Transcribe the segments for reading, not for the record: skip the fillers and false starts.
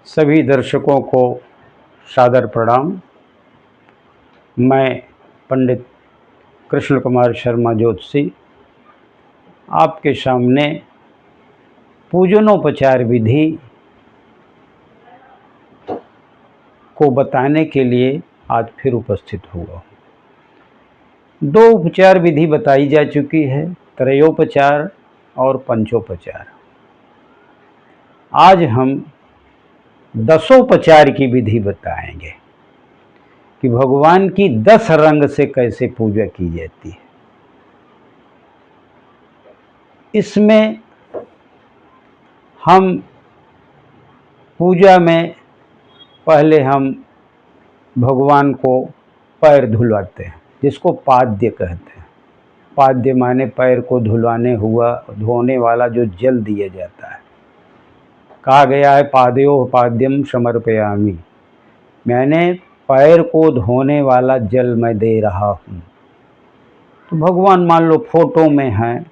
सभी दर्शकों को सादर प्रणाम। मैं पंडित कृष्ण कुमार शर्मा ज्योतिषी आपके सामने पूजनोपचार विधि को बताने के लिए आज फिर उपस्थित हुआ। दो उपचार विधि बताई जा चुकी है, त्रयोपचार और पंचोपचार। आज हम दसोपचार की विधि बताएंगे कि भगवान की 10 रंग से कैसे पूजा की जाती है। इसमें हम पूजा में पहले हम भगवान को पैर धुलवाते हैं, जिसको पाद्य कहते हैं। पाद्य माने पैर को धोने वाला जो जल दिया जाता है। कहा गया है पादयो पाद्यम समर्पयामि, मैंने पैर को धोने वाला जल मैं दे रहा हूँ। तो भगवान मान लो फोटो में हैं,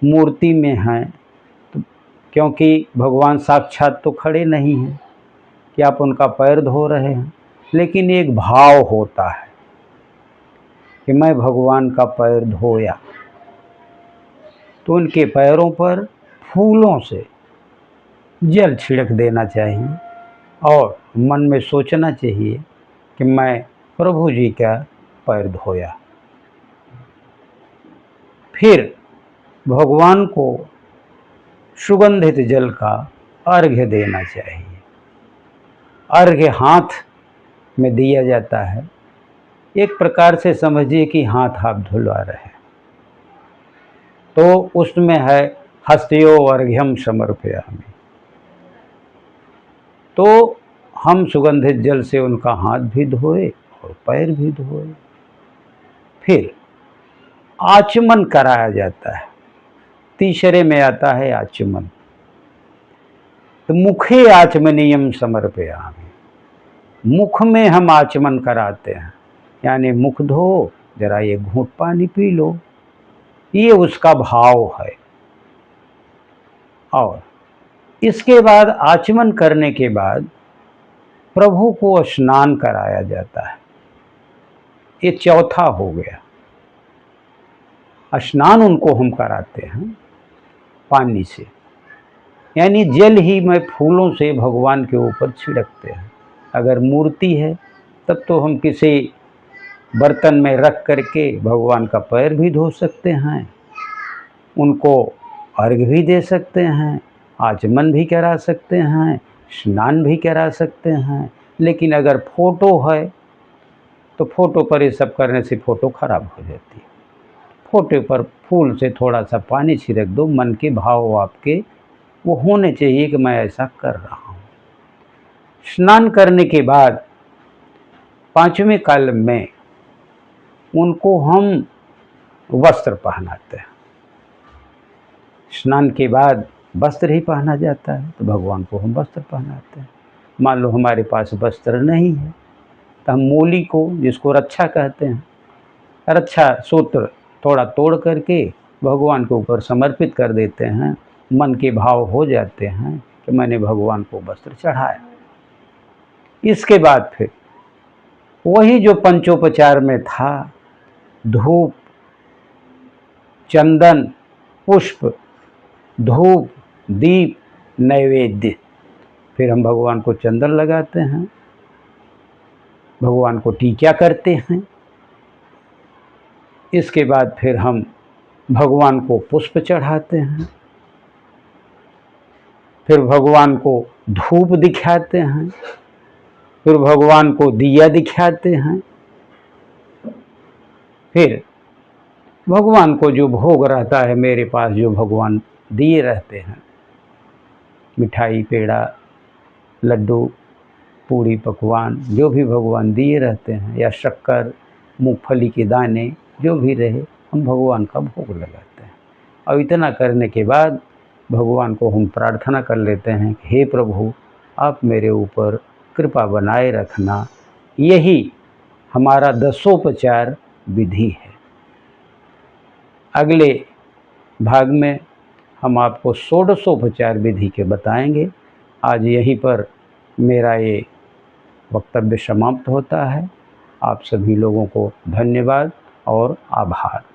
मूर्ति में हैं, तो क्योंकि भगवान साक्षात तो खड़े नहीं हैं कि आप उनका पैर धो रहे हैं, लेकिन एक भाव होता है कि मैं भगवान का पैर धोया। तो उनके पैरों पर फूलों से जल छिड़क देना चाहिए और मन में सोचना चाहिए कि मैं प्रभु जी का पैर धोया। फिर भगवान को सुगंधित जल का अर्घ्य देना चाहिए। अर्घ्य हाथ में दिया जाता है, एक प्रकार से समझिए कि हाथ आप धुलवा रहे हैं। तो उसमें है हस्तयो अर्घ्यम समर्पयामि। तो हम सुगंधित जल से उनका हाथ भी धोए और पैर भी धोए। फिर आचमन कराया जाता है। तीसरे में आता है आचमन। तो मुखे आचमनीयम समर्पयामि, मुख में हम आचमन कराते हैं, यानी मुख धो, जरा ये घूंट पानी पी लो, ये उसका भाव है। और इसके बाद आचमन करने के बाद प्रभु को स्नान कराया जाता है। ये चौथा हो गया। स्नान उनको हम कराते हैं पानी से, यानी जल ही में फूलों से भगवान के ऊपर छिड़कते हैं। अगर मूर्ति है तब तो हम किसी बर्तन में रख करके भगवान का पैर भी धो सकते हैं, उनको अर्घ्य भी दे सकते हैं, आचमन भी करा सकते हैं, स्नान भी करा सकते हैं। लेकिन अगर फोटो है तो फोटो पर ये सब करने से फोटो खराब हो जाती है। फोटो पर फूल से थोड़ा सा पानी छिड़क दो, मन के भाव आपके वो होने चाहिए कि मैं ऐसा कर रहा हूँ। स्नान करने के बाद पांचवें काल में उनको हम वस्त्र पहनाते हैं। स्नान के बाद वस्त्र ही पहना जाता है, तो भगवान को हम वस्त्र पहनाते हैं। मान लो हमारे पास वस्त्र नहीं है तो हम मूली को, जिसको रक्षा कहते हैं, रक्षा सूत्र थोड़ा तोड़ करके भगवान के ऊपर समर्पित कर देते हैं। मन के भाव हो जाते हैं कि मैंने भगवान को वस्त्र चढ़ाया। इसके बाद फिर वही जो पंचोपचार में था, धूप, चंदन, पुष्प, धूप, दीप, नैवेद्य। फिर हम भगवान को चंदन लगाते हैं, भगवान को टीका करते हैं। इसके बाद फिर हम भगवान को पुष्प चढ़ाते हैं, फिर भगवान को धूप दिखाते हैं, फिर भगवान को दिया दिखाते हैं। फिर भगवान को जो भोग रहता है, मेरे पास जो भगवान दिए रहते हैं, मिठाई, पेड़ा, लड्डू, पूरी, पकवान, जो भी भगवान दिए रहते हैं, या शक्कर, मूंगफली के दाने, जो भी रहे, हम भगवान का भोग लगाते हैं। और इतना करने के बाद भगवान को हम प्रार्थना कर लेते हैं कि हे प्रभु, आप मेरे ऊपर कृपा बनाए रखना। यही हमारा दसोपचार विधि है। अगले भाग में हम आपको षोडशोपचार विधि के बताएंगे। आज यहीं पर मेरा ये वक्तव्य समाप्त होता है। आप सभी लोगों को धन्यवाद और आभार।